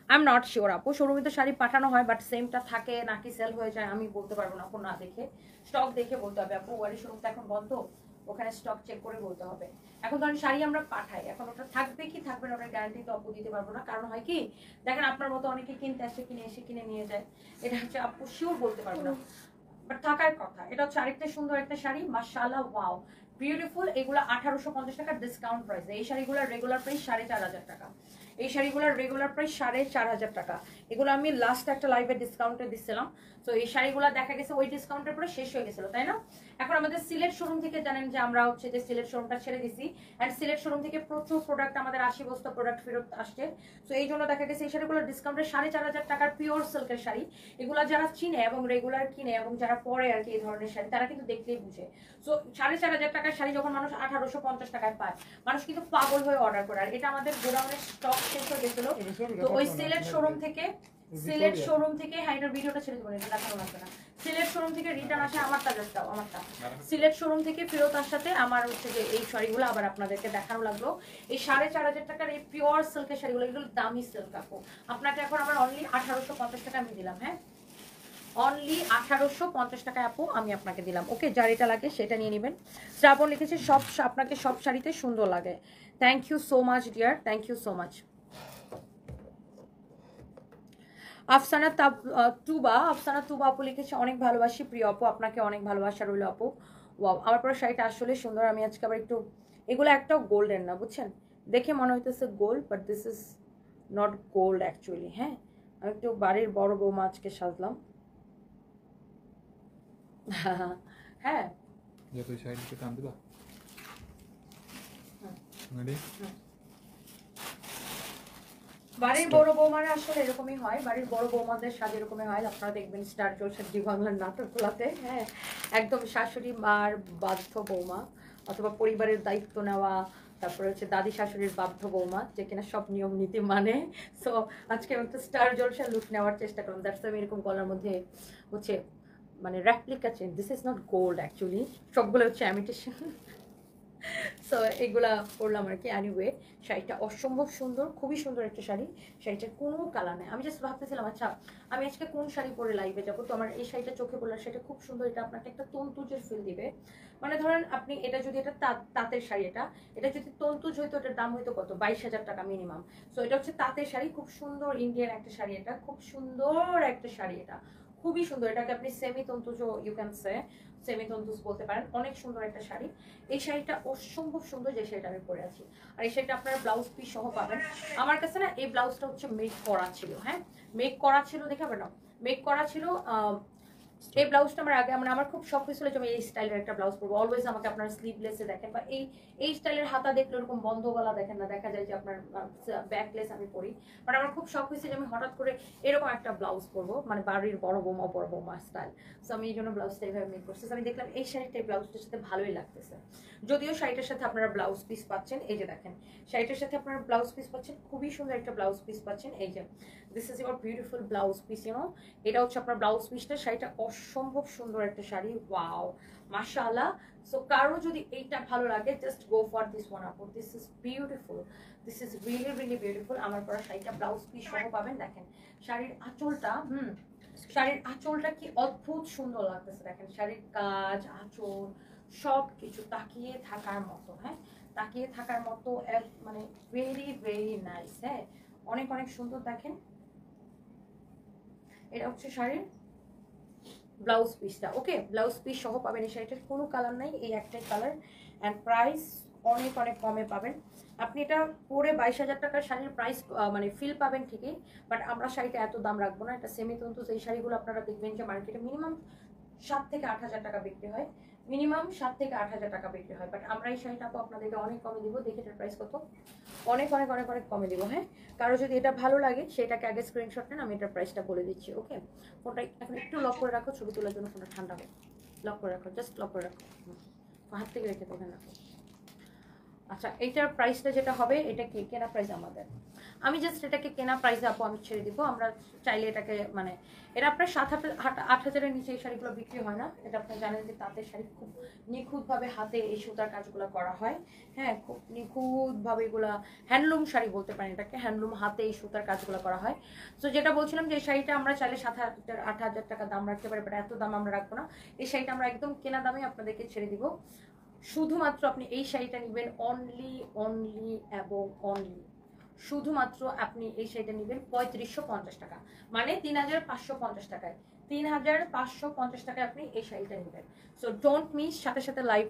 আই এম নট শিওর আপু, শোরুমে তো শাড়ি পাঠানো হয়, বাট সেমটা থাকে নাকি সেল হয়ে যায় আমি বলতে পারবো না আপু, না দেখে, স্টক দেখে বলতে হবে আপু। ওয়ারি শোরুমটা এখন বন্ধ, ওখানে স্টক চেক করে বলতে হবে। এখন ধরেন শাড়ি আমরা পাঠাই, এখন ওটা থাকবে কি থাকবে না ওটার গ্যারান্টি তো আপু দিতে পারবো না। কারণ হয় কি, দেখেন আপনার মতো অনেকে কিনতে আসে, কিনে এসে কিনে নিয়ে যায়, এটা হচ্ছে আপু শিওর বলতে পারবো না, বাট থাকার কথা। এটা হচ্ছে আরেকটা সুন্দর একটা শাড়ি, মাশাআল্লাহ, ওয়াও, বিউটিফুল। এগুলো 1850 টাকা ডিসকাউন্ট প্রাইস। এই শাড়িগুলোর রেগুলার প্রাইস 4500 টাকা। এই শাড়িগুলোর রেগুলার প্রাইস 4500 টাকা। এগুলো আমি লাস্ট একটা লাইভে ডিসকাউন্টে দিচ্ছিলাম। তো এই শাড়িগুলো দেখা গেছে ওই ডিসকাউন্টের পরে শেষ হয়ে গেছিল, তাই না? এখন আমাদের সিলেট শোরুম থেকে জানেন যে আমরা হচ্ছে যে সিলেট শোরুমটা ছেড়ে দিছি, অ্যান্ড সিলেট শোরুম থেকে প্রচুর প্রোডাক্ট, আমাদের 80 বস্তা প্রোডাক্ট ফেরত আসছে। তো এই জন্য দেখা গেছে এই শাড়িগুলো ডিসকাউন্টে 4500 টাকার পিওর সিল্কের শাড়ি। এগুলো যারা চিনে এবং রেগুলার কিনে এবং যারা পরে আর কি এই ধরনের শাড়ি, তারা কিন্তু দেখলেই বুঝে। তো 4500 টাকার শাড়ি যখন মানুষ 1850 টাকায় পায়, মানুষ কিন্তু পাগল হয়ে অর্ডার করে। আর এটা আমাদের গোডাউনের স্টক শেষ হয়ে গেছিল। তো ওই সিলেট শোরুম থেকে হ্যাঁ, এটার ভিডিওটা ছেড়ে দেবো, এটা দেখানো লাগবে না। সিলেট শোরুম থেকে রিটার্ন আসে আমারটা, সিলেট শোরুম থেকে ফেরত আসাতে আমার হচ্ছে যে এই শাড়িগুলো আবার আপনাদেরকে দেখানো লাগলো। এই 4500 টাকার এই পিওর সিল্কের শাড়িগুলো, এগুলো দামি সিল্ক আপু। আপনাকে এখন আমার অনলি 1850 টাকা আমি দিলাম। হ্যাঁ, অনলি 1850 টাকায় আপু আমি আপনাকে দিলাম। ওকে, যার এটা লাগে সেটা নিয়ে নেবেন। শ্রাবণ লিখেছে সব আপনাকে সব শাড়িতে সুন্দর লাগে। Thank you so much dear, thank you so much. Afsana Tuba আপু লিখেছে অনেক ভালোবাসি প্রিয় আপু, আপনাকে অনেক ভালোবাসা রইল আপু। ওয়াও, আমার পরে শাড়িটা আসলে সুন্দর। আমি আজকে আবার একটু, এগুলো একটাও গোল্ডেন না বুঝছেন, দেখে মনে হইতেছে gold, but this is not gold actually. হ্যাঁ, আমি একটু বাড়ির বড় বৌমা আজকে সাজলাম। হ্যাঁ, তুই শাড়িটাকে টান দিবা। রেডি? বাড়ির বড় বৌমারা আসলে এরকমই হয়, বাড়ির বড় বৌমাদের সাজ এরকমই হয়। আপনারা দেখবেন স্টার জলসার জি বাংলার নাটকগুলোতে। হ্যাঁ, একদম শাশুড়ি মার বাধ্য বৌমা, অথবা পরিবারের দায়িত্ব নেওয়া, তারপরে হচ্ছে দাদি শাশুড়ির বাধ্য বৌমা, যে কিনা সব নিয়ম নীতি মানে। সো আজকে আমি একটা স্টার জলসার লুক নেওয়ার চেষ্টা করলাম। দ্যাটস আমি এরকম গলার মধ্যে হচ্ছে মানে replica chain, this is not gold actually, সবগুলো হচ্ছে ইমিটেশন। সো এগুলা পরলাম আর কি। এনিওয়ে, শাড়িটা অসম্ভব সুন্দর, খুবই সুন্দর একটা শাড়ি। শাড়িটার কোনো কালার নেই। আমি জাস্ট ভাবতেছিলাম আচ্ছা আমি আজকে কোন শাড়ি পরে লাইভে যাবো, তো আমার এই শাড়িটা চোখে পড়লো। সেটা খুব সুন্দর, এটা আপনাকে একটা তন্তুজের ফিল দিবে। মানে ধরেন আপনি এটা যদি এটা তাঁতের শাড়ি, এটা যদি তন্তুজ হইতো এটার দাম হইতো কত, 22,000 টাকা মিনিমাম। সো এটা হচ্ছে তাঁতের শাড়ি, খুব সুন্দর ইন্ডিয়ান একটা শাড়ি। এটা খুব সুন্দর একটা শাড়ি, এটা খুবই সুন্দর। এটাকে আপনি সেমি তন্তুজ ইউ ক্যান সে, সেমি তন্তুজ বলতে পারেন। অনেক সুন্দর একটা শাড়ি। এই শাড়িটা অসম্ভব সুন্দর, যে শাড়িটা আমি পরে আছি। আর এই শাড়িটা আপনারা ব্লাউজ পিস সহ পাবেন। আমার কাছে না এই ব্লাউজটা হচ্ছে মেক করা ছিল। হ্যাঁ, মেক করা ছিল, দেখাবেন না, মেক করা ছিল এই ব্লাউজটা আমার আগে আমার খুব শখ হয়েছিল যে আমি এই স্টাইলের একটা ব্লাউজ পরবো। অলওয়েজ আমাকে আপনার স্লিভলেসে দেখেন বা এই স্টাইলের হাতা দেখলে এরকম বন্ধ গলা দেখেন না, দেখা যায় যে আপনার ব্যাকলেস আমি পরি। বাট আমার খুব শখ হয়েছে যে আমি হঠাৎ করে এরকম একটা ব্লাউজ পরবো, মানে বাড়ির বড় বৌমা স্টাইল। সো আমি এই জন্য ব্লাউজটা এইভাবে মেক করছি। আমি দেখলাম এই শাড়িটা এই ব্লাউজটার সাথে ভালোই লাগতেছে। যদিও শাড়িটার সাথে আপনারা ব্লাউজ পিস পাচ্ছেন, এই যে দেখেন শাড়িটার সাথে আপনারা ব্লাউজ পিস পাচ্ছেন, খুবই সুন্দর একটা ব্লাউজ পিস পাচ্ছেন। এই যে this is your beautiful blouse piece, you know এটা হচ্ছে আপনার ব্লাউজ পিসটা। শাড়িটা অসম্ভব সুন্দর একটা শাড়ি, ওয়াও মাশাআল্লাহ। সো কারো যদি এইটা ভালো লাগে just go for this one আপু, this is beautiful, this is really really beautiful. আমার পরা শাড়িটা ব্লাউজ পিস সহ পাবেন। দেখেন শাড়ির আঁচলটা, শাড়ির আঁচলটা কি অদ্ভুত সুন্দর লাগতেছে। দেখেন শাড়ির কাজ, আঁচল সব কিছু তাকিয়ে থাকার মতো, হ্যাঁ তাকিয়ে থাকার মতো, মানে ভেরি ভেরি নাইস। হ্যাঁ অনেক অনেক সুন্দর। দেখেন এটা হচ্ছে শাড়ির ব্লাউজ পিসটা। ওকে ব্লাউজ পিস সহ পাবেন এই শাড়িটার, কোনো কালার নাই, এই একটাই কালার। অ্যান্ড প্রাইস অনেক অনেক কমে পাবেন। আপনি এটা পরে 22,000 টাকার শাড়ির প্রাইস মানে ফিল পাবেন ঠিকই, বাট আমরা শাড়িটা এত দাম রাখবো না। এটা সেমি তন্তু, এই শাড়িগুলো আপনারা দেখবেন যে মার্কেটে মিনিমাম 7 থেকে 8,000 টাকা বিক্রি হয়, মিনিমাম 7 থেকে 8,000 টাকা বিক্রি হয়। বাট আমরা এই শাড়িটা আপনাদেরকে অনেক কমে দিব। দেখে এটার প্রাইস কত, অনেক অনেক অনেক অনেক কমে দিব। হ্যাঁ কারো যদি এটা ভালো লাগে সেটাকে আগে স্ক্রিনশট নেন, আমি এটার প্রাইসটা বলে দিচ্ছি। ওকে ফোনটা এখন একটু লক করে রাখো, ছবি তোলার জন্য ফোনটা ঠান্ডা হবে। লক করে রাখো, জাস্ট লক করে রাখো, হাত থেকে রেখে দেবেন রাখো। আচ্ছা এইটার প্রাইসটা যেটা হবে, এটা কি কেনা প্রাইস আমাদের, আমি জাস্ট এটাকে কেনা প্রাইসে আপু আমি ছেড়ে দিব। আমরা চাইলে এটাকে মানে এটা আপনার 7-8 হাজারের নিচে এই শাড়িগুলো বিক্রি হয় না। এটা আপনি জানেন যে তাঁতের শাড়ি খুব নিখুঁতভাবে হাতে এই সুতার কাজগুলো করা হয়। হ্যাঁ খুব নিখুঁতভাবে এগুলা হ্যান্ডলুম শাড়ি বলতে পারেন এটাকে, হ্যান্ডলুম হাতে এই সুতার কাজগুলো করা হয়। সো যেটা বলছিলাম যে এই শাড়িটা আমরা চাইলে 7,000-8,000 টাকা দাম রাখতে পারি, বাট এত দাম আমরা রাখবো না। এই শাড়িটা আমরা একদম কেনা দামে আপনাদেরকে ছেড়ে দিব। শুধুমাত্র আপনি এই শাড়িটা নেবেন অনলি এবং অনলি, শুধুমাত্র আপনি এই শাড়িটা নেবেন 3550 টাকা, মানে 3,550 টাকায়, 3,550 টাকায় আপনি এই শাড়িটা নেবেন। সো ডোন্ট মিস, সাথে সাথে লাইভ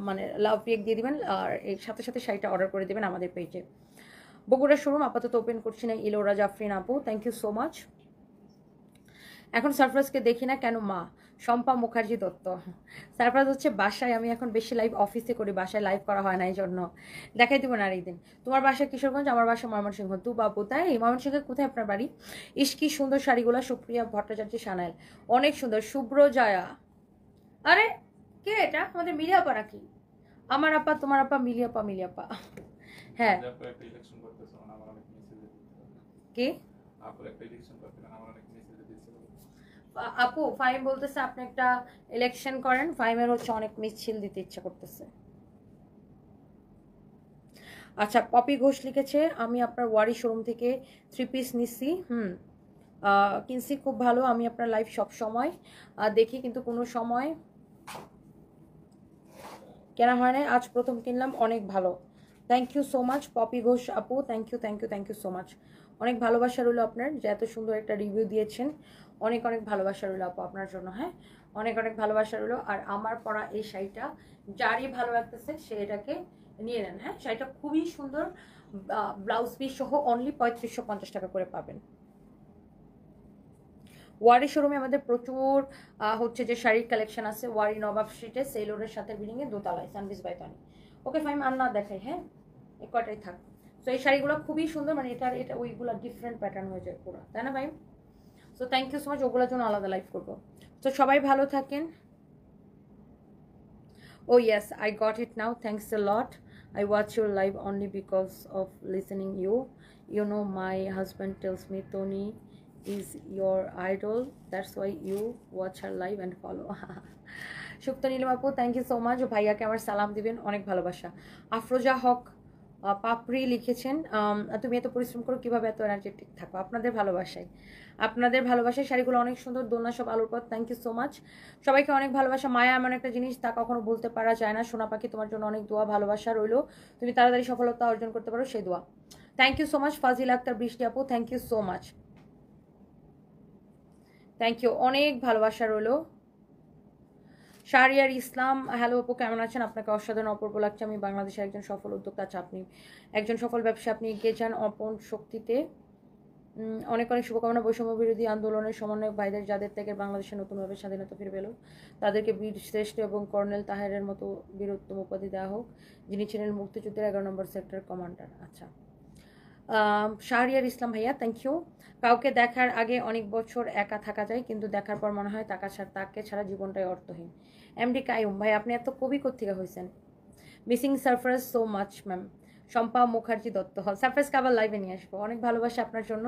মানে লাভ পিক দিয়ে দিবেন, আর এর সাথে সাথে শাড়িটা অর্ডার করে দেবেন আমাদের পেজে। বগুড়া শোরুম আপাতত ওপেন করছি না, ইলোরা জাফরিন আপু থ্যাংক ইউ সো মাচ। এখন সারফরাজকে দেখি না কেন মা, শম্পা মুখার্জি দত্ত। সারফরাজ হচ্ছে বাসায়, আমি এখন বেশি লাইভ অফিসে করি, বাসায় লাইভ করা হয় না, এই জন্য দেখাই দিব না আর একদিন। তোমার বাসা কিশোরগঞ্জ, আমার বাসা ময়মনসিংহ। তু বাবু তাই, ময়মনসিংহে কোথায় আপনার বাড়ি? ইস কি সুন্দর শাড়িগুলা, সুপ্রিয়া ভট্টাচার্য সানাইল অনেক সুন্দর। শুভ্র জয়া, আরে কে এটা, আমাদের মিলি আপা নাকি? আমার আপা, তোমার আপা, মিলি আপা। হ্যাঁ কে আপু? ফাইম বলতেছে আপনি একটা ইলেকশন করেন, ফাইমের হচ্ছে অনেক মিছিল দিতে ইচ্ছা করতেছে। আচ্ছা পপি ঘোষ লিখেছে আমি আপনার ওয়ারি শোরুম থেকে 3 পিস নিচ্ছি, কিনছি খুব ভালো। আমি আপনার লাইভ সব সময় দেখি, কিন্তু কোনো সময় কেনা হয় না, আজ প্রথম কিনলাম, অনেক ভালো। Thank you so much Popy Ghosh আপু, থ্যাংক ইউ সো মাচ। অনেক ভালোবাসা রইল আপনার, যে এত সুন্দর একটা রিভিউ দিয়েছেন, অনেক অনেক ভালোবাসা রইল আপু আপনার জন্য। হ্যাঁ অনেক অনেক ভালোবাসা রইল। আর আমার পরা এই শাড়িটা যারই ভালো লাগতেছে সে এটাকে নিয়ে নেন। হ্যাঁ শাড়িটা খুবই সুন্দর, ব্লাউজ পিস সহ অনলি 3550 টাকা করে পাবেন। ওয়ারি শোরুমে আমাদের প্রচুর হচ্ছে যে শাড়ির কালেকশন আছে, ওয়ারি নবাব স্ট্রিটে সেলোরের সাথে বিল্ডিংয়ে দোতলায়, সানবিজ বাইতানি। ওকে ফাইম আর না দেখাই, হ্যাঁ এ কয়টাই থাক। তো এই শাড়িগুলো খুবই সুন্দর, মানে এটা ওইগুলো ডিফারেন্ট প্যাটার্ন হয়ে যায় পুরো, তাই না ভাই? So thank you so much, ওগুলোর জন্য আলাদা লাইভ করবো। তো সবাই ভালো থাকেন। ও yes I got it now, thanks a lot. I watch your live only because of listening you. You know my husband tells me Tony is your idol. That's why you watch her live and follow. সুপ্ত নীলিমা আপু thank you so much. ভাইয়াকে আমার সালাম দিবেন, অনেক ভালোবাসা। আফরোজা হক পাপড়ি লিখেছেন তুমি এত পরিশ্রম করো, কীভাবে এত এনার্জেটিক থাকো? আপনাদের ভালোবাসায় শাড়িগুলো অনেক সুন্দর, দোলনা সব আলোর পথ। থ্যাংক ইউ সো মাচ সবাইকে, অনেক ভালোবাসা। মায়া এমন একটা জিনিস তা কখনো বলতে পারা যায় না। সোনা পাখি তোমার জন্য অনেক দোয়া ভালোবাসা রইলো, তুমি তাড়াতাড়ি সফলতা অর্জন করতে পারো সেই দোয়া। Thank you so much Fazil Akter Brishti আপু, thank you so much, thank you, অনেক ভালোবাসা রইলো। শাহরিয়ার ইসলাম হ্যালো আপু কেমন আছেন? আপনাকে অসাধারণ অপূর্ব লাগছে। আমি বাংলাদেশের একজন সফল উদ্যোক্তা, আচ্ছা আপনি একজন সফল ব্যবসা, আপনি এগিয়ে যান অপন শক্তিতে অনেক অনেক শুভকামনা। বৈষম্য বিরোধী আন্দোলনের সমন্বয়ক ভাইদের যাদের থেকে বাংলাদেশে নতুনভাবে স্বাধীনতা ফিরে পেল, তাদেরকে বীর শ্রেষ্ঠ এবং কর্নেল তাহেরের মতো বীরোত্তম উপাধি দেওয়া হোক, যিনি ছিলেন মুক্তিযুদ্ধের 11 নম্বর সেক্টর কমান্ডার। আচ্ছা, শাহরিয়ার ইসলাম ভাইয়া, থ্যাংক ইউ। কাউকে দেখার আগে অনেক বছর একা থাকা যায়, কিন্তু দেখার পর মনে হয় তাকে ছাড়া জীবনটাই অর্থহীন। এমডি কাইম ভাই, আপনি এত কবি কোত্থেকে হয়েছেন? Missing Sarfaraz so much ma'am. Shampa Mukherjee Dutta হল, সারফরাজকে আবার লাইভে নিয়ে আসবো। অনেক ভালোবাসা আপনার জন্য,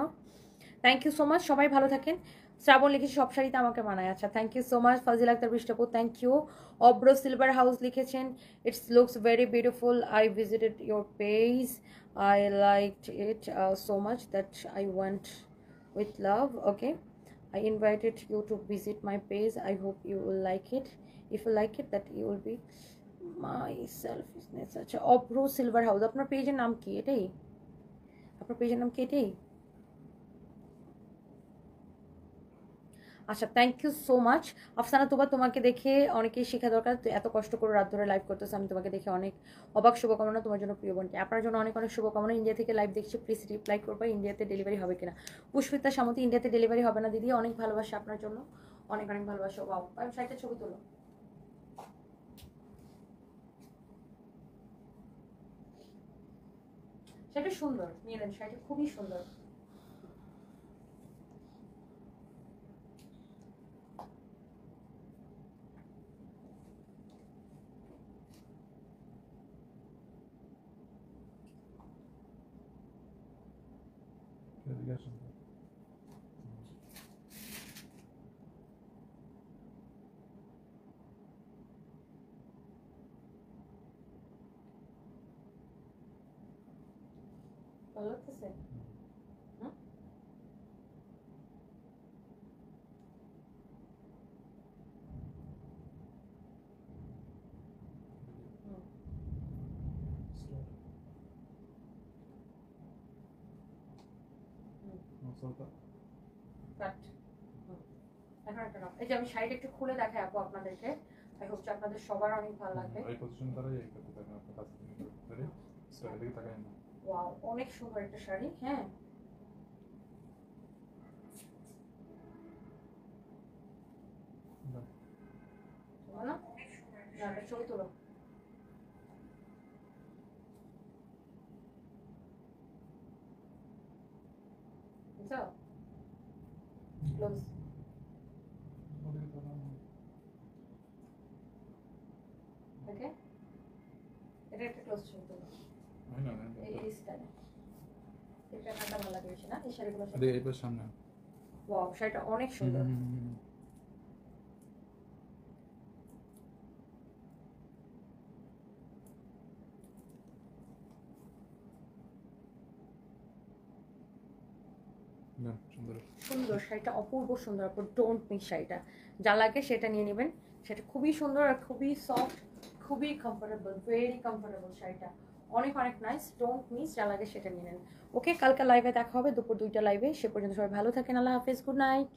থ্যাংক ইউ সো মাচ। সবাই ভালো থাকেন। শ্রাবণ লিখেছে সব শাড়িতে আমাকে মানায়। আচ্ছা, thank you so much. Fazil Akter বৃষ্টাপু, thank you. Abro silver house লিখেছেন it's looks very beautiful, I visited your page, I liked it so much that I went with love. Okay, I invited you to visit my page, I hope you will like it. If you like it, that you will be my selfishness. আচ্ছা, অব্র silver house, আপনার পেজের নাম কি? এটাই আপনার পেজের নাম কি? এটাই? আচ্ছা, thank you so much. Afsana Tuba, তোমাকে দেখে অনেকেই শেখা দরকার, তুই এত কষ্ট করে রাত ধরে লাইভ করতেছো, আমি তোমাকে দেখে অনেক অবাক। শুভকামনা তোমার জন্য প্রিয় বোনকে, আপনার জন্য অনেক অনেক শুভকামনা। ইন্ডিয়া থেকে লাইভ দেখছি, প্লিজ রিপ্লাই করবা ইন্ডিয়াতে ডেলিভারি হবে কিনা। পুষ্পিতা সামন্তী, ইন্ডিয়াতে ডেলিভারি হবে না দিদি, অনেক ভালোবাসা আপনার জন্য, অনেক অনেক ভালোবাসা। বাবু আমি সাইডে ছবি তুলো। সেটা সুন্দর, নিয়ে নেন, শাড়িটা খুবই সুন্দর। এদিকে আসুন। ভালো লাগতেছে? হুম? হুম। কাট। এখন একটা নাও। এই যে আমি শাড়িটা একটু খুলে দেখাই আপু আপনাদেরকে, আই হোপ যে আপনাদের সবার অনেক ভালো লাগবে। এই পজিশন দ্বারাই এই করতে থাকেন আপনার কাছে ধরে স্যার এদিকে তাকাই না। ওয়াও, অনেক সুন্দর একটা শাড়ি। হ্যাঁ, তোমার না? না, একটা ছবি তুলো। বুঝছো? ক্লোজ। ওকে, এটা একটা ক্লোজ ছবি তুলো। হয় না না এই স্টাইলে এই প্যাটার্নটা ভালো লাগে বেশি না এই শাড়িগুলোর সাথে। এদিকে এই পাশে সামনে। ওয়াও, শাড়িটা অনেক সুন্দর। না সুন্দর। সুন্দর শাড়িটা, অপূর্ব সুন্দর। আপু ডোন্ট মিস শাড়িটা, যা লাগে সেটা নিয়ে নেবেন। সেটা খুবই সুন্দর আর খুবই সফট, খুবই কমফোর্টেবল, ভেরি কমফোর্টেবল শাড়িটা, অনেক অনেক নাইস। ডোন্ট মিস, যা লাগে সেটা নিয়ে নেন। ওকে, কালকে লাইভে দেখা হবে দুপুর 2টা লাইভে। সে পর্যন্ত সবাই ভালো থাকেন। আল্লাহ হাফেজ, গুড নাইট।